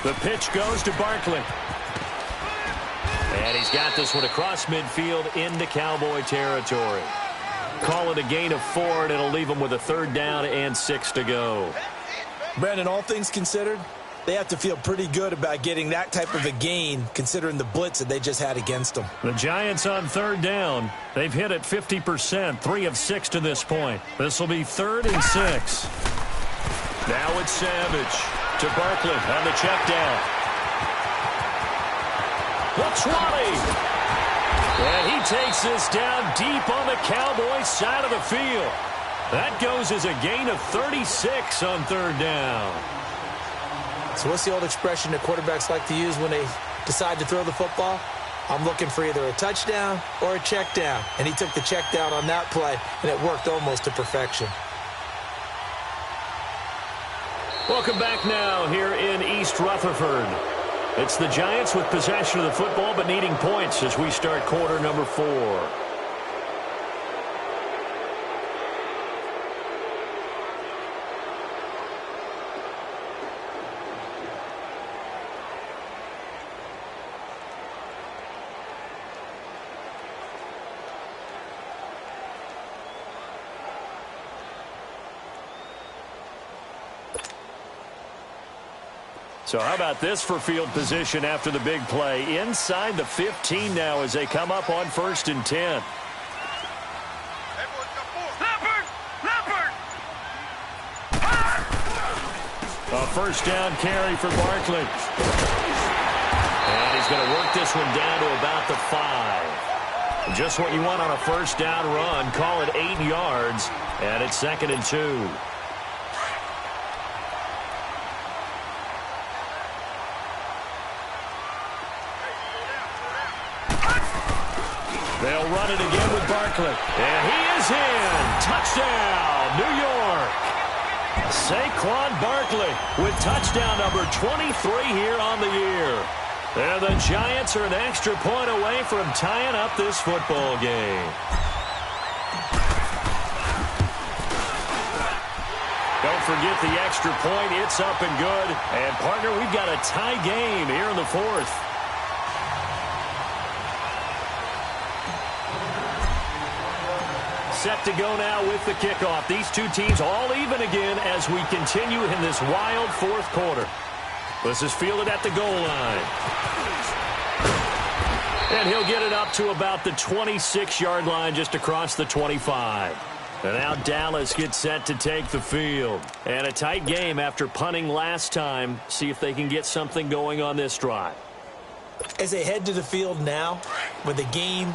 The pitch goes to Barkley. And he's got this one across midfield into Cowboy territory. Call it a gain of 4, and it'll leave them with a 3rd down and 6 to go. Brandon, all things considered, they have to feel pretty good about getting that type of a gain considering the blitz that they just had against them. The Giants on 3rd down. They've hit it 50%, 3 of 6 to this point. This will be 3rd and 6. Now it's Savage to Barkley on the check down. The 20. And he takes this down deep on the Cowboys side of the field. That goes as a gain of 36 on 3rd down. So what's the old expression that quarterbacks like to use when they decide to throw the football? I'm looking for either a touchdown or a check down. And he took the check down on that play, and it worked almost to perfection. Welcome back now here in East Rutherford. It's the Giants with possession of the football but needing points as we start quarter number 4. So how about this for field position after the big play? Inside the 15 now as they come up on 1st and 10. A 1st down carry for Barkley. And he's going to work this one down to about the 5. Just what you want on a 1st down run. Call it 8 yards. And it's 2nd and 2. They'll run it again with Barkley. And he is in. Touchdown, New York. Saquon Barkley with touchdown number 23 here on the year. And the Giants are an extra point away from tying up this football game. Don't forget the extra point. It's up and good. And, partner, we've got a tie game here in the 4th. Set to go now with the kickoff. These two teams all even again as we continue in this wild 4th quarter. This is fielded at the goal line. And he'll get it up to about the 26-yard line just across the 25. And now Dallas gets set to take the field. And a tight game after punting last time. See if they can get something going on this drive. As they head to the field now, with the game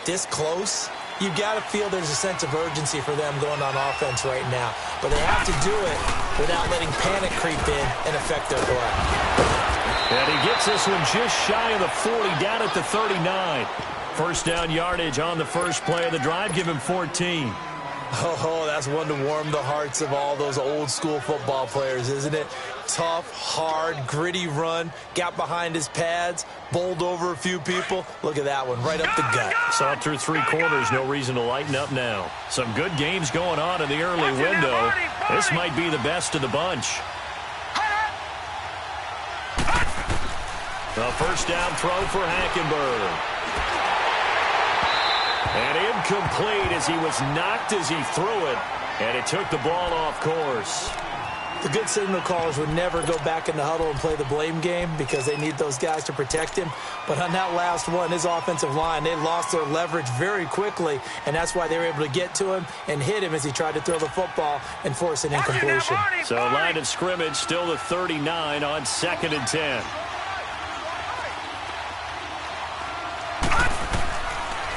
this close, you got to feel there's a sense of urgency for them going on offense right now. But they have to do it without letting panic creep in and affect their play. And he gets this one just shy of the 40, down at the 39. 1st down yardage on the first play of the drive. Give him 14. Oh, that's one to warm the hearts of all those old school football players, isn't it? Tough, hard, gritty run, got behind his pads, bowled over a few people. Look at that one, right up the gut. Saw it through 3 quarters, no reason to lighten up now. Some good games going on in the early window. This might be the best of the bunch. The 1st down throw for Hackenberg. And incomplete as he was knocked as he threw it. And it took the ball off course. The good signal callers would never go back in the huddle and play the blame game because they need those guys to protect him. But on that last one, his offensive line, they lost their leverage very quickly, and that's why they were able to get to him and hit him as he tried to throw the football and force an incompletion. So line of scrimmage still the 39 on 2nd and 10.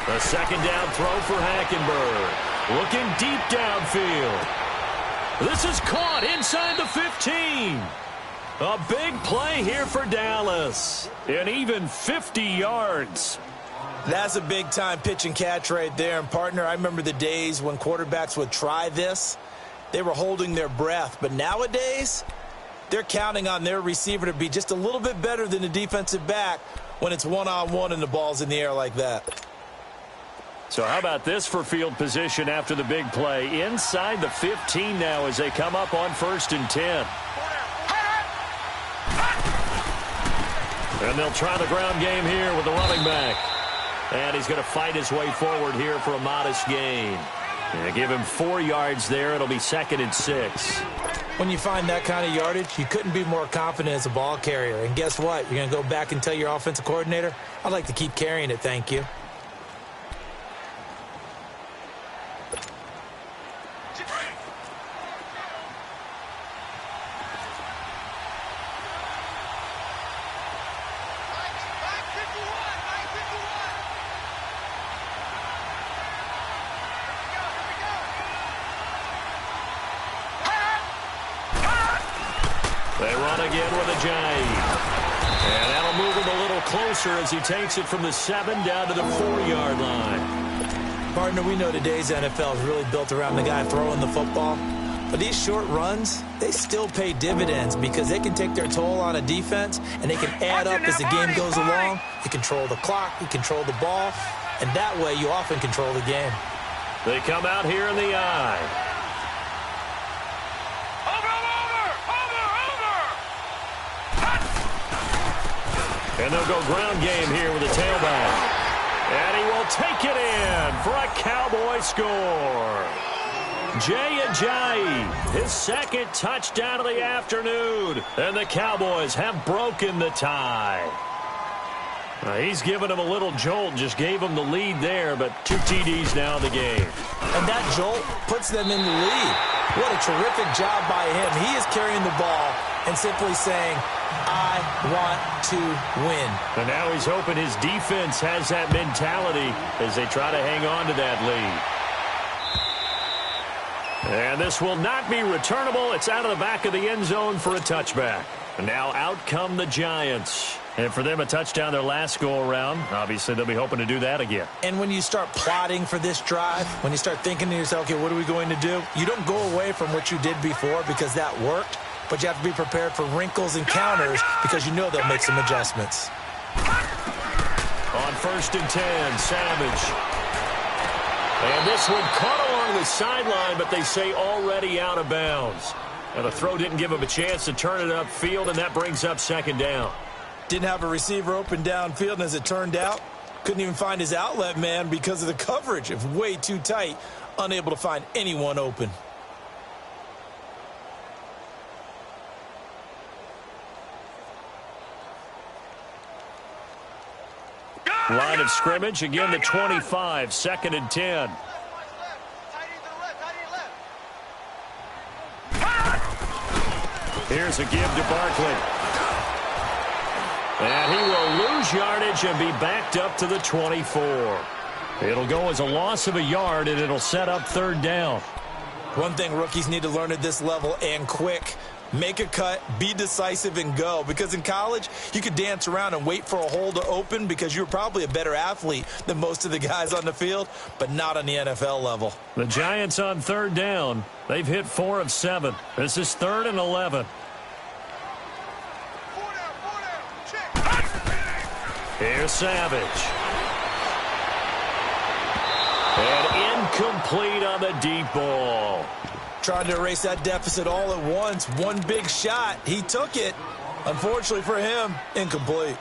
The 2nd down throw for Hackenberg. Looking deep downfield. This is caught inside the 15. A big play here for Dallas. And even 50 yards. That's a big-time pitch and catch right there. And, partner, I remember the days when quarterbacks would try this. They were holding their breath. But nowadays, they're counting on their receiver to be just a little bit better than the defensive back when it's one-on-one and the ball's in the air like that. So how about this for field position after the big play? Inside the 15 now as they come up on 1st and 10. And they'll try the ground game here with the running back. And he's going to fight his way forward here for a modest gain. And give him 4 yards there. It'll be 2nd and 6. When you find that kind of yardage, you couldn't be more confident as a ball carrier. And guess what? You're going to go back and tell your offensive coordinator, I'd like to keep carrying it, thank you. They run again with a Giant. And that'll move him a little closer as he takes it from the 7 down to the 4-yard line. Partner, we know today's NFL is really built around the guy throwing the football. But these short runs, they still pay dividends because they can take their toll on a defense and they can add up as the game goes along. You control the clock, you control the ball, and that way you often control the game. They come out here in the eye. And they'll go ground game here with a tailback. And he will take it in for a Cowboy score. Jay Ajayi, his 2nd touchdown of the afternoon. And the Cowboys have broken the tie. He's given him a little jolt, just gave him the lead there, but 2 TDs now in the game. And that jolt puts them in the lead. What a terrific job by him. He is carrying the ball and simply saying, I want to win. And now he's hoping his defense has that mentality as they try to hang on to that lead. And this will not be returnable. It's out of the back of the end zone for a touchback. And now out come the Giants. And for them, a touchdown their last go-around. Obviously, they'll be hoping to do that again. And when you start plotting for this drive, when you start thinking to yourself, okay, what are we going to do? You don't go away from what you did before because that worked. But you have to be prepared for wrinkles and counters because you know they'll make some adjustments. On 1st and 10, Savage. And this one caught along the sideline, but they say already out of bounds. And the throw didn't give him a chance to turn it upfield, and that brings up 2nd down. Didn't have a receiver open downfield, and as it turned out, couldn't even find his outlet man because of the coverage. It was way too tight, unable to find anyone open. Line of scrimmage, again the 25, 2nd and 10. Here's a give to Barkley. And he will lose yardage and be backed up to the 24. It'll go as a loss of a yard, and it'll set up 3rd down. One thing rookies need to learn at this level, and quick, make a cut, be decisive, and go. Because in college, you could dance around and wait for a hole to open because you're probably a better athlete than most of the guys on the field, but not on the NFL level. The Giants on 3rd down. They've hit 4 of 7. This is 3rd and 11. Here's Savage. And incomplete on the deep ball. Trying to erase that deficit all at once. One big shot. He took it. Unfortunately for him, incomplete.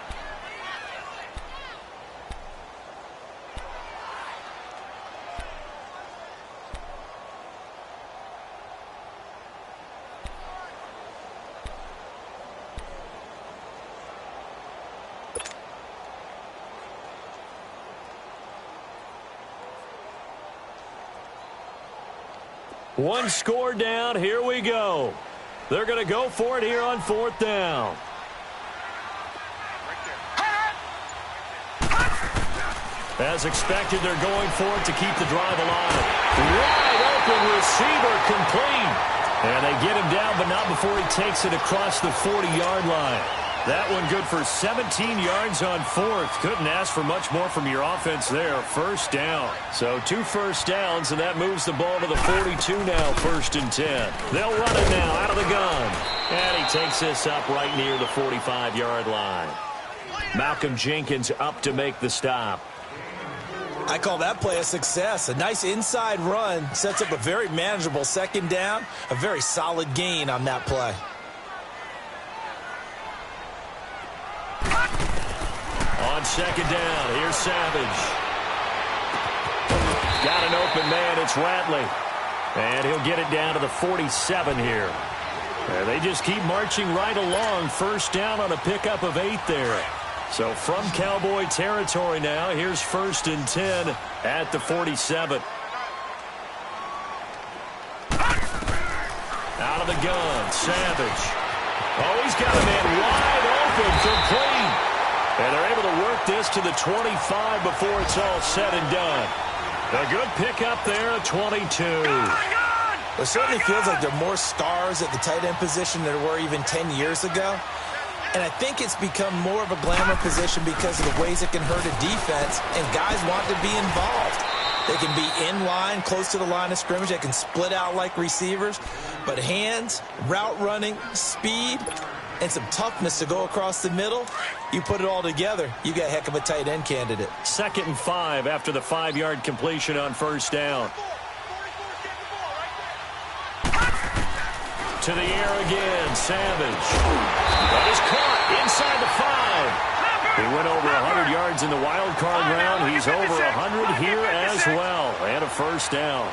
One score down. Here we go. They're going to go for it here on 4th down. As expected, they're going for it to keep the drive alive. Wide open receiver complete. And they get him down, but not before he takes it across the 40-yard line. That one good for 17 yards on 4th. Couldn't ask for much more from your offense there. 1st down. So 2 first downs, and that moves the ball to the 42 now, 1st and 10. They'll run it now out of the gun. And he takes this up right near the 45-yard line. Malcolm Jenkins up to make the stop. I call that play a success. A nice inside run sets up a very manageable 2nd down. A very solid gain on that play. On second down, here's Savage. Got an open man, it's Ratley. And he'll get it down to the 47 here. And they just keep marching right along. First down on a pickup of 8 there. So from Cowboy territory now, here's 1st and 10 at the 47. Out of the gun, Savage. Oh, he's got a man wide open, complete. And they're able to work this to the 25 before it's all said and done. A good pickup there at 22. It certainly feels like there are more stars at the tight end position than there were even 10 years ago. And I think it's become more of a glamour position because of the ways it can hurt a defense, and guys want to be involved. They can be in line, close to the line of scrimmage. They can split out like receivers. But hands, route running, speed, and some toughness to go across the middle, you put it all together, you got a heck of a tight end candidate. 2nd and 5 after the 5-yard completion on first down. To the air again, Savage. That is caught inside the 5. He went over 100 yards in the wild card round. He's over 100 here as well. And a first down.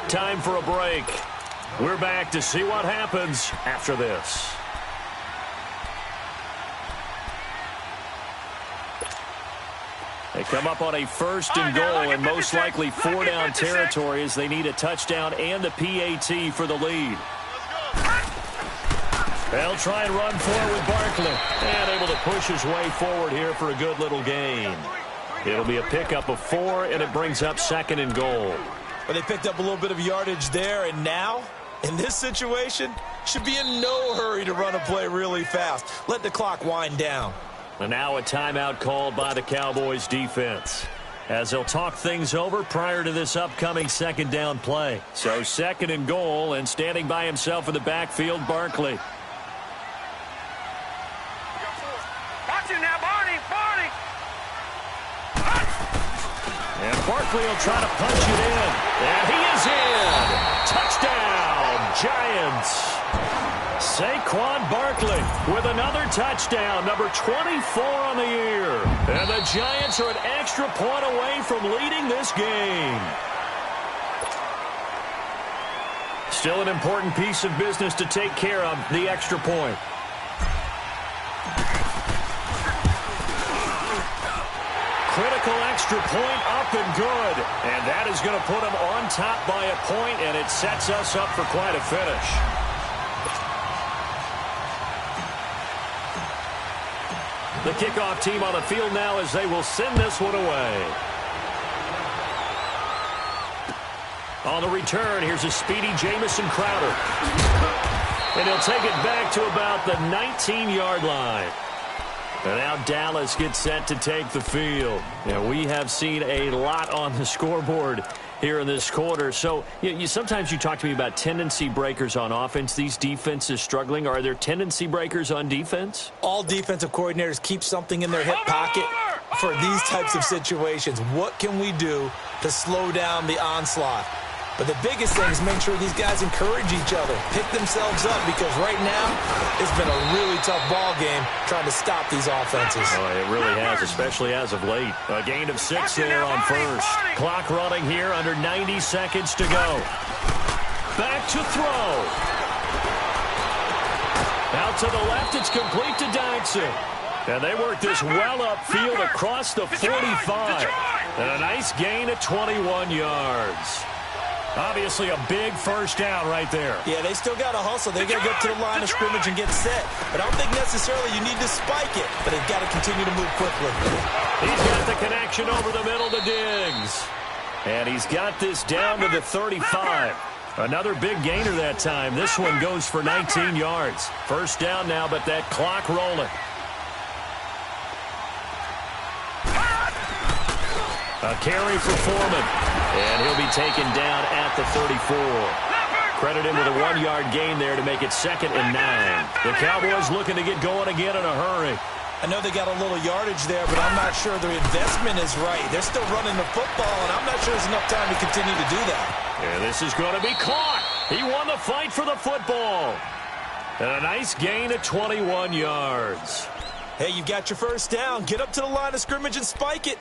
Time for a break. We're back to see what happens after this. They come up on a 1st and goal and most likely 4-down territory as they need a touchdown and a PAT for the lead. They'll try and run for it with Barkley. And able to push his way forward here for a good little gain. It'll be a pickup of 4, and it brings up 2nd and goal. But they picked up a little bit of yardage there, and now, in this situation, should be in no hurry to run a play really fast. Let the clock wind down. And now a timeout called by the Cowboys defense, as they'll talk things over prior to this upcoming 2nd down play. So 2nd and goal, and standing by himself in the backfield, Barkley. And Barkley will try to punch it in. And he is in. Touchdown, Giants. Saquon Barkley with another touchdown, number 24 on the year. And the Giants are an extra point away from leading this game. Still an important piece of business to take care of, the extra point. Critical extra point up and good. And that is going to put them on top by a point, and it sets us up for quite a finish. The kickoff team on the field now as they will send this one away. On the return, here's a speedy Jamison Crowder. And he'll take it back to about the 19-yard line. And now Dallas gets set to take the field. And we have seen a lot on the scoreboard here in this quarter. So sometimes you talk to me about tendency breakers on offense. These defenses struggling. Are there tendency breakers on defense? All defensive coordinators keep something in their hip pocket for these types of situations. What can we do to slow down the onslaught? But the biggest thing is make sure these guys encourage each other, pick themselves up, because right now it's been a really tough ball game trying to stop these offenses. Oh, it really has, especially as of late. A gain of 6 there on first. Clock running here, under 90 seconds to go. Back to throw. Out to the left, it's complete to Dodson. And they work this well upfield across the 45. And a nice gain of 21 yards. Obviously a big first down right there. Yeah, they still got to hustle. They got to get to the line of scrimmage and get set. But I don't think necessarily you need to spike it. But they've got to continue to move quickly. He's got the connection over the middle to Diggs. And he's got this down to the 35. Another big gainer that time. This one goes for 19 yards. First down now, but that clock rolling. A carry for Foreman. And he'll be taken down at the 34. Credit him with a 1-yard gain there to make it 2nd and 9. The Cowboys looking to get going again in a hurry. I know they got a little yardage there, but I'm not sure the investment is right. They're still running the football, and I'm not sure there's enough time to continue to do that. And this is going to be caught. He won the fight for the football. And a nice gain of 21 yards. Hey, you've got your first down. Get up to the line of scrimmage and spike it.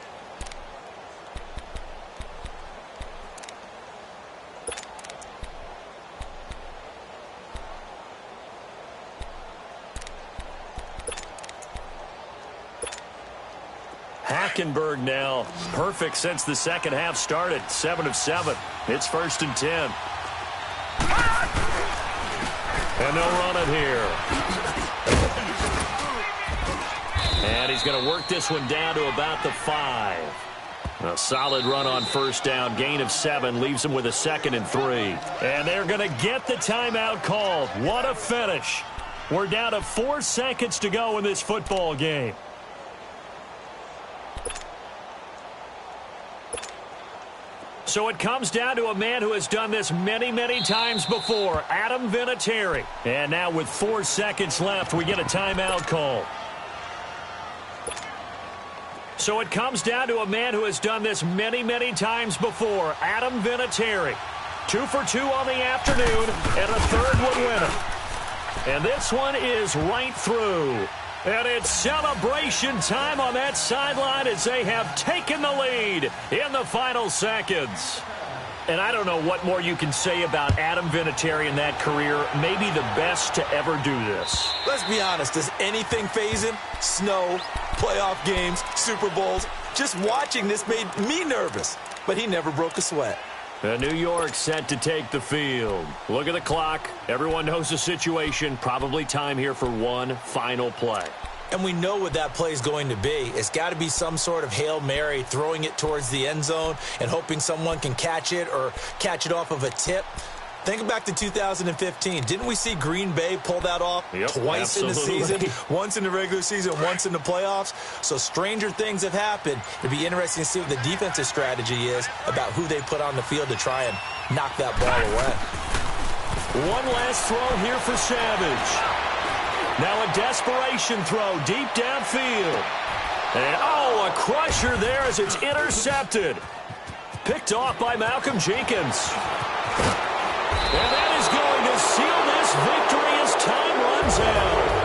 Hackenberg now. Perfect since the second half started. 7 of 7. It's 1st and 10. And they'll run it here. And he's going to work this one down to about the 5. A solid run on first down. Gain of 7 leaves him with a 2nd and 3. And they're going to get the timeout called. What a finish. We're down to 4 seconds to go in this football game. So it comes down to a man who has done this many, many times before, Adam Vinatieri. And now with 4 seconds left, we get a timeout call. So it comes down to a man who has done this many, many times before, Adam Vinatieri. 2 for 2 on the afternoon, and a third would win it. And this one is right through. And it's celebration time on that sideline as they have taken the lead in the final seconds. And I don't know what more you can say about Adam Vinatieri in that career. Maybe the best to ever do this. Let's be honest. Does anything faze him? Snow, playoff games, Super Bowls. Just watching this made me nervous. But he never broke a sweat. New York set to take the field. Look at the clock. Everyone knows the situation. Probably time here for one final play. And we know what that play is going to be. It's got to be some sort of Hail Mary, throwing it towards the end zone and hoping someone can catch it or catch it off of a tip. Think back to 2015. Didn't we see Green Bay pull that off twice in the season? Once in the regular season, once in the playoffs. So stranger things have happened. It'd be interesting to see what the defensive strategy is about who they put on the field to try and knock that ball away. One last throw here for Savage. Now a desperation throw deep downfield. And, a crusher there as it's intercepted. Picked off by Malcolm Jenkins. And that is going to seal this victory as time runs out.